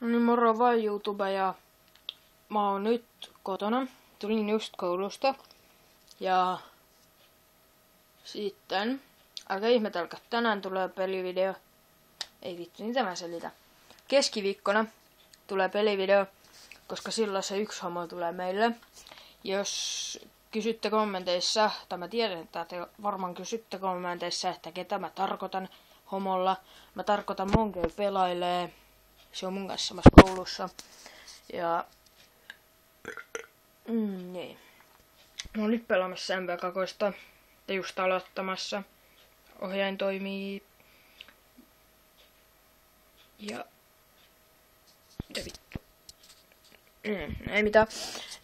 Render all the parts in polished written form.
No niin, moro vaan YouTube ja mä oon nyt kotona. Tulin just koulusta. Ja sitten aika ihmetelkä. Tänään tulee pelivideo. Ei vittu, mitä mä selitän. Keskiviikkona tulee pelivideo, koska silloin se yksi homo tulee meille. Jos kysytte kommenteissa, tai mä tiedän, että te varmaan kysytte kommenteissa, että ketä mä tarkoitan homolla. Mä tarkoitan Monkey pelailee. Se on mun kanssa samassa koulussa. Ja niin. Mä oon nyt pelaamassa MP2 ja just aloittamassa. Ohjain toimii. Ja vittu. Ei mitään.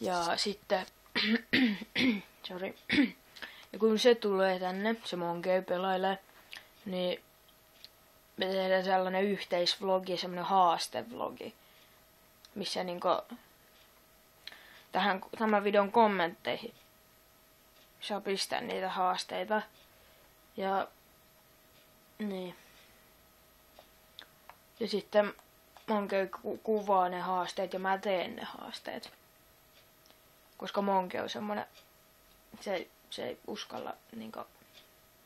Ja sitten sorry. Ja kun se tulee tänne, se Monkey pelailee, niin me tehdään sellainen yhteisvlogi, sellainen haastevlogi, missä niinku tämän videon kommentteihin saa pistää niitä haasteita. Ja niin. Ja sitten Monkey kuvaa ne haasteet ja mä teen ne haasteet. Koska Monkey on semmonen, se ei uskalla niinku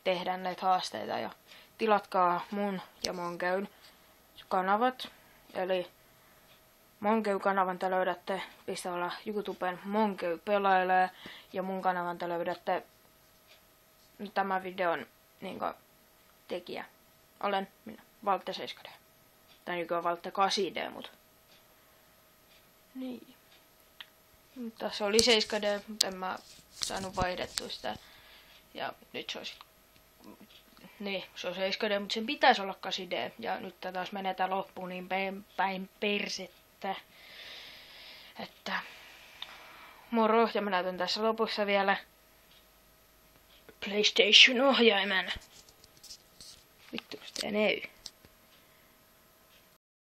tehdä näitä haasteita. Ja tilatkaa mun ja Monkeyn kanavat. Eli Monkey-kanavan te löydätte pistämällä YouTuben Monkey pelailee. Ja mun kanavan te löydätte tämän videon niinku tekijä. Olen minä, Valtte 7D. Tai nykyään Valtte 8D, mut niin. Tässä oli 7D, mutta en mä saanut vaihdettua sitä. Ja nyt se on sit niin, se on 7D, mutta sen pitäisi olla 8D. Ja nyt taas menetään loppuun niin päin persettä. Että moro, ja mä näytän tässä lopussa vielä PlayStation-ohjaimen. Vittu, sitä ei näy.